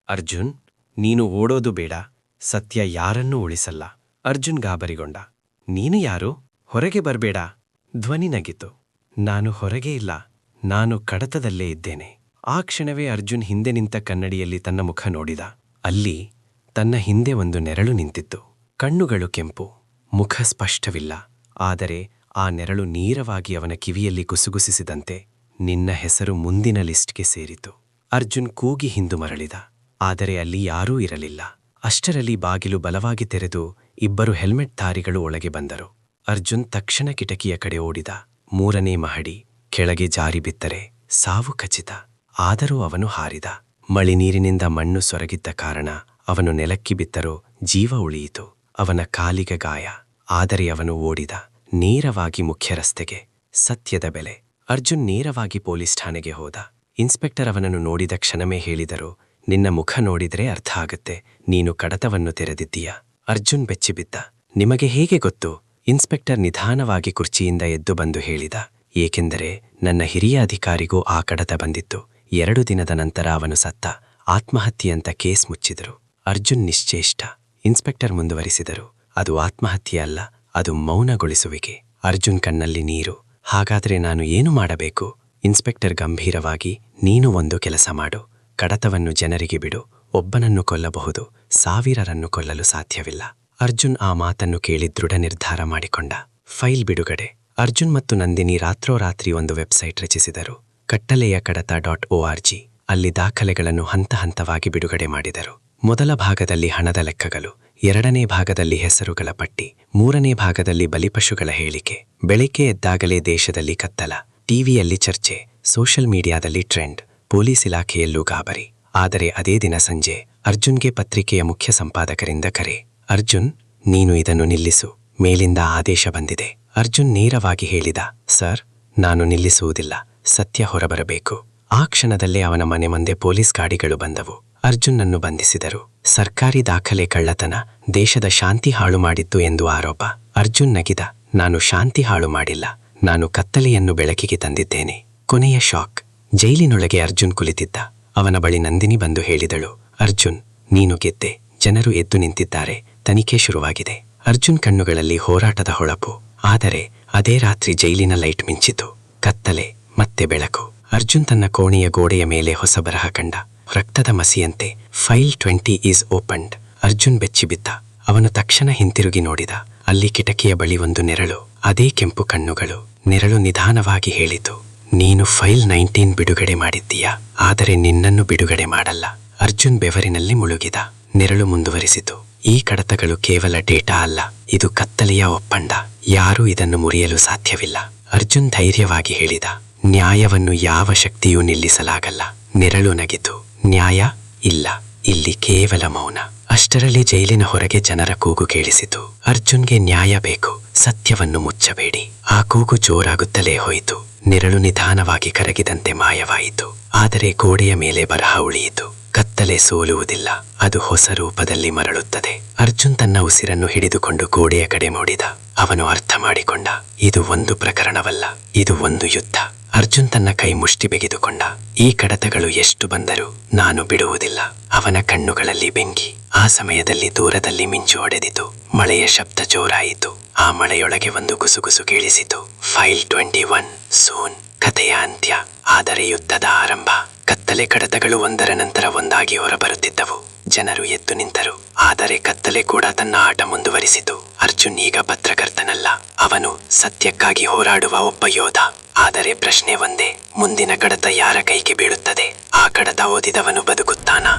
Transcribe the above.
ಅರ್ಜುನ್, ನೀನು ಓಡೋದು ಬೇಡ. ಸತ್ಯ ಯಾರನ್ನೂ ಉಳಿಸಲ್ಲ. ಅರ್ಜುನ್ ಗಾಬರಿಗೊಂಡ. ನೀನು ಯಾರು? ಹೊರಗೆ ಬರ್ಬೇಡ. ಧ್ವನಿ ನಗಿತು. ನಾನು ಹೊರಗೆ ಇಲ್ಲ, ನಾನು ಕಡತದಲ್ಲೇ ಇದ್ದೇನೆ. ಆ ಕ್ಷಣವೇ ಅರ್ಜುನ್ ಹಿಂದೆ ನಿಂತ ಕನ್ನಡಿಯಲ್ಲಿ ತನ್ನ ಮುಖ ನೋಡಿದ. ಅಲ್ಲಿ ತನ್ನ ಹಿಂದೆ ಒಂದು ನೆರಳು ನಿಂತಿತ್ತು. ಕಣ್ಣುಗಳು ಕೆಂಪು, ಮುಖ ಸ್ಪಷ್ಟವಿಲ್ಲ. ಆದರೆ ಆ ನೆರಳು ನೇರವಾಗಿ ಅವನ ಕಿವಿಯಲ್ಲಿ ಗುಸುಗುಸಿಸಿದಂತೆ, ನಿನ್ನ ಹೆಸರು ಮುಂದಿನ ಲಿಸ್ಟ್ಗೆ ಸೇರಿತು. ಅರ್ಜುನ್ ಕೂಗಿ ಹಿಂದು ಮರಳಿದ. ಆದರೆ ಅಲ್ಲಿ ಯಾರೂ ಇರಲಿಲ್ಲ. ಅಷ್ಟರಲ್ಲಿ ಬಾಗಿಲು ಬಲವಾಗಿ ತೆರೆದು ಇಬ್ಬರು ಹೆಲ್ಮೆಟ್ಧಾರಿಗಳು ಒಳಗೆ ಬಂದರು. ಅರ್ಜುನ್ ತಕ್ಷಣ ಕಿಟಕಿಯ ಕಡೆ ಓಡಿದ. 3ನೇ ಮಹಡಿ. ಕೆಳಗೆ ಜಾರಿ ಬಿದ್ದರೆ ಸಾವು ಖಚಿತ. ಆದರೂ ಅವನು ಹಾರಿದ. ಮಳಿನೀರಿನಿಂದ ಮಣ್ಣು ಸೊರಗಿದ್ದ ಕಾರಣ ಅವನು ನೆಲಕ್ಕಿ ಬಿತ್ತರೋ ಜೀವ ಉಳಿಯಿತು. ಅವನ ಕಾಲಿಗೆ ಗಾಯ. ಆದರೆ ಅವನು ಓಡಿದ ನೇರವಾಗಿ ಮುಖ್ಯ ರಸ್ತೆಗೆ. ಸತ್ಯದ ಬೆಲೆ. ಅರ್ಜುನ್ ನೇರವಾಗಿ ಪೊಲೀಸ್ ಠಾಣೆಗೆ ಹೋದ. ಇನ್ಸ್ಪೆಕ್ಟರ್ ಅವನನ್ನು ನೋಡಿದ ಕ್ಷಣವೇ ಹೇಳಿದರು, ನಿನ್ನ ಮುಖ ನೋಡಿದ್ರೆ ಅರ್ಥ ಆಗುತ್ತೆ, ನೀನು ಕಡತವನ್ನು ತೆರೆದಿದ್ದೀಯ. ಅರ್ಜುನ್ ಬೆಚ್ಚಿಬಿದ್ದ. ನಿಮಗೆ ಹೇಗೆ ಗೊತ್ತು? ಇನ್ಸ್ಪೆಕ್ಟರ್ ನಿಧಾನವಾಗಿ ಕುರ್ಚಿಯಿಂದ ಎದ್ದು ಬಂದು ಹೇಳಿದ, ಏಕೆಂದರೆ ನನ್ನ ಹಿರಿಯ ಅಧಿಕಾರಿಗೂ ಆ ಕಡತ ಬಂದಿತ್ತು. 2 ದಿನದ ನಂತರ ಅವನು ಸತ್ತ. ಆತ್ಮಹತ್ಯೆಯಂತ ಕೇಸ್ ಮುಚ್ಚಿದರು. ಅರ್ಜುನ್ ನಿಶ್ಚೇಷ್ಟ. ಇನ್ಸ್ಪೆಕ್ಟರ್ ಮುಂದುವರಿಸಿದರು, ಅದು ಆತ್ಮಹತ್ಯೆ ಅಲ್ಲ, ಅದು ಮೌನಗೊಳಿಸುವಿಕೆ. ಅರ್ಜುನ್ ಕಣ್ಣಲ್ಲಿ ನೀರು. ಹಾಗಾದರೆ ನಾನು ಏನು ಮಾಡಬೇಕು? ಇನ್ಸ್ಪೆಕ್ಟರ್ ಗಂಭೀರವಾಗಿ, ನೀನು ಒಂದು ಕೆಲಸ ಮಾಡು. ಕಡತವನ್ನು ಜನರಿಗೆ ಬಿಡು. ಒಬ್ಬನನ್ನು ಕೊಲ್ಲಬಹುದು, 1000ರನ್ನು ಕೊಲ್ಲಲು ಸಾಧ್ಯವಿಲ್ಲ. ಅರ್ಜುನ್ ಆ ಮಾತನ್ನು ಕೇಳಿ ದೃಢ ನಿರ್ಧಾರ ಮಾಡಿಕೊಂಡ. ಫೈಲ್ ಬಿಡುಗಡೆ. ಅರ್ಜುನ್ ಮತ್ತು ನಂದಿನಿ ರಾತ್ರೋರಾತ್ರಿ ಒಂದು ವೆಬ್ಸೈಟ್ ರಚಿಸಿದರು, ಕಟ್ಟಲೆಯ ಕಡತ .org. ಅಲ್ಲಿ ದಾಖಲೆಗಳನ್ನು ಹಂತ ಹಂತವಾಗಿ ಬಿಡುಗಡೆ ಮಾಡಿದರು. ಮೊದಲ ಭಾಗದಲ್ಲಿ ಹಣದ ಲೆಕ್ಕಗಳು, 2ನೇ ಭಾಗದಲ್ಲಿ ಹೆಸರುಗಳ ಪಟ್ಟಿ, 3ನೇ ಭಾಗದಲ್ಲಿ ಬಲಿಪಶುಗಳ ಹೇಳಿಕೆ. ಬೆಳಿಗ್ಗೆ ಎದ್ದಾಗಲೇ ದೇಶದಲ್ಲಿ ಕತ್ತಲ, ಟಿವಿಯಲ್ಲಿ ಚರ್ಚೆ, ಸೋಷಿಯಲ್ ಮೀಡಿಯಾದಲ್ಲಿ ಟ್ರೆಂಡ್, ಪೊಲೀಸ್ ಇಲಾಖೆಯಲ್ಲೂ ಗಾಬರಿ. ಆದರೆ ಅದೇ ದಿನ ಸಂಜೆ ಅರ್ಜುನ್ಗೆ ಪತ್ರಿಕೆಯ ಮುಖ್ಯ ಸಂಪಾದಕರಿಂದ ಕರೆ. ಅರ್ಜುನ್, ನೀನು ಇದನ್ನು ನಿಲ್ಲಿಸು, ಮೇಲಿಂದ ಆದೇಶ ಬಂದಿದೆ. ಅರ್ಜುನ್ ನೇರವಾಗಿ ಹೇಳಿದ, ಸರ್, ನಾನು ನಿಲ್ಲಿಸುವುದಿಲ್ಲ, ಸತ್ಯ ಹೊರಬರಬೇಕು. ಆ ಕ್ಷಣದಲ್ಲೇ ಅವನ ಮನೆ ಮುಂದೆ ಪೊಲೀಸ್ ಗಾಡಿಗಳು ಬಂದವು. ಅರ್ಜುನ್ನನ್ನು ಬಂಧಿಸಿದರು. ಸರ್ಕಾರಿ ದಾಖಲೆ ಕಳ್ಳತನ, ದೇಶದ ಶಾಂತಿ ಹಾಳು ಮಾಡಿದ್ದು ಎಂದು ಆರೋಪ. ಅರ್ಜುನ್ ನಗಿದ, ನಾನು ಶಾಂತಿ ಹಾಳು ಮಾಡಿಲ್ಲ, ನಾನು ಕತ್ತಲೆಯನ್ನು ಬೆಳಕಿಗೆ ತಂದಿದ್ದೇನೆ. ಕೊನೆಯ ಶಾಕ್. ಜೈಲಿನೊಳಗೆ ಅರ್ಜುನ್ ಕುಳಿತಿದ್ದ. ಅವನ ಬಳಿ ನಂದಿನಿ ಬಂದು ಹೇಳಿದಳು, ಅರ್ಜುನ್, ನೀನು ಗೆದ್ದೆ, ಜನರು ಎದ್ದು ನಿಂತಿದ್ದಾರೆ, ತನಿಖೆ ಶುರುವಾಗಿದೆ. ಅರ್ಜುನ್ ಕಣ್ಣುಗಳಲ್ಲಿ ಹೋರಾಟದ ಹೊಳಪು. ಆದರೆ ಅದೇ ರಾತ್ರಿ ಜೈಲಿನ ಲೈಟ್ ಮಿಂಚಿತು. ಕತ್ತಲೆ ಮತ್ತೆ ಬೆಳಕು. ಅರ್ಜುನ್ ತನ್ನ ಕೋಣೆಯ ಗೋಡೆಯ ಮೇಲೆ ಹೊಸ ಬರಹ ಕಂಡ, ರಕ್ತದ ಮಸಿಯಂತೆ, ಫೈಲ್ 20 ಈಸ್ ಓಪನ್ಡ್. ಅರ್ಜುನ್ ಬೆಚ್ಚಿಬಿದ್ದ. ಅವನು ತಕ್ಷಣ ಹಿಂತಿರುಗಿ ನೋಡಿದ. ಅಲ್ಲಿ ಕಿಟಕಿಯ ಬಳಿ ಒಂದು ನೆರಳು, ಅದೇ ಕೆಂಪು ಕಣ್ಣುಗಳು. ನೆರಳು ನಿಧಾನವಾಗಿ ಹೇಳಿತು, ನೀನು ಫೈಲ್ 19 ಬಿಡುಗಡೆ ಮಾಡಿದ್ದೀಯಾ, ಆದರೆ ನಿನ್ನನ್ನು ಬಿಡುಗಡೆ ಮಾಡಲ್ಲ. ಅರ್ಜುನ್ ಬೆವರಿನಲ್ಲಿ ಮುಳುಗಿದ. ನೆರಳು ಮುಂದುವರಿಸಿತು, ಈ ಕಡತಗಳು ಕೇವಲ ಡೇಟಾ ಅಲ್ಲ, ಇದು ಕತ್ತಲೆಯ ಒಪ್ಪಂದ. ಯಾರೂ ಇದನ್ನು ಮುರಿಯಲು ಸಾಧ್ಯವಿಲ್ಲ. ಅರ್ಜುನ್ ಧೈರ್ಯವಾಗಿ ಹೇಳಿದ, ನ್ಯಾಯವನ್ನು ಯಾವ ಶಕ್ತಿಯೂ ನಿಲ್ಲಿಸಲಾಗಲ್ಲ. ನೆರಳು ನಗಿತು, ನ್ಯಾಯ ಇಲ್ಲ, ಇಲ್ಲಿ ಕೇವಲ ಮೌನ. ಅಷ್ಟರಲ್ಲಿ ಜೈಲಿನ ಹೊರಗೆ ಜನರ ಕೂಗು ಕೇಳಿಸಿತು, ಅರ್ಜುನ್ಗೆ ನ್ಯಾಯ ಬೇಕು, ಸತ್ಯವನ್ನು ಮುಚ್ಚಬೇಡಿ. ಆ ಕೂಗು ಜೋರಾಗುತ್ತಲೇ ಹೋಯಿತು. ನೆರಳು ನಿಧಾನವಾಗಿ ಕರಗಿದಂತೆ ಮಾಯವಾಯಿತು. ಆದರೆ ಗೋಡೆಯ ಮೇಲೆ ಬರಹ ಉಳಿಯಿತು, ಕತ್ತಲೆ ಸೋಲುವುದಿಲ್ಲ, ಅದು ಹೊಸ ರೂಪದಲ್ಲಿ ಮರಳುತ್ತದೆ. ಅರ್ಜುನ್ ತನ್ನ ಉಸಿರನ್ನು ಹಿಡಿದುಕೊಂಡು ಗೋಡೆಯ ಕಡೆ ನೋಡಿದ. ಅವನು ಅರ್ಥ ಮಾಡಿಕೊಂಡ, ಇದು ಒಂದು ಪ್ರಕರಣವಲ್ಲ, ಇದು ಒಂದು ಯುದ್ಧ. ಅರ್ಜುನ್ ತನ್ನ ಕೈ ಮುಷ್ಟಿ ಬಿಗಿದುಕೊಂಡ. ಈ ಕಡತಗಳು ಎಷ್ಟು ಬಂದರೂ ನಾನು ಬಿಡುವುದಿಲ್ಲ. ಅವನ ಕಣ್ಣುಗಳಲ್ಲಿ ಬೆಂಕಿ. ಆ ಸಮಯದಲ್ಲಿ ದೂರದಲ್ಲಿ ಮಿಂಚು ಹೊಡೆದಿತು. ಮಳೆಯ ಶಬ್ದ ಜೋರಾಯಿತು. ಆ ಮಳೆಯೊಳಗೆ ಒಂದು ಗುಸುಗುಸು ಕೇಳಿಸಿತು, ಫೈಲ್ 21 ಸೂನ್. ಕಥೆಯ ಅಂತ್ಯ, ಆದರೆ ಯುದ್ಧದ ಆರಂಭ. ಕತ್ತಲೆ ಕಡತಗಳು ಒಂದರ ನಂತರ ಒಂದಾಗಿ ಹೊರಬರುತ್ತಿದ್ದವು. ಜನರು ಎದ್ದು ನಿಂತರು. ಆದರೆ ಕತ್ತಲೆ ಕೂಡ ತನ್ನ ಆಟ ಮುಂದುವರಿಸಿತು. ಅರ್ಜುನ್ ಈಗ ಪತ್ರಕರ್ತನಲ್ಲ, ಅವನು ಸತ್ಯಕ್ಕಾಗಿ ಹೋರಾಡುವ ಒಬ್ಬ ಯೋಧ. ಆದರೆ ಪ್ರಶ್ನೆ ಒಂದೇ, ಮುಂದಿನ ಕಡತ ಯಾರ ಕೈಗೆ ಬೀಳುತ್ತದೆ? ಆ ಕಡತ ಓದಿದವನು ಬದುಕುತ್ತಾನಾ?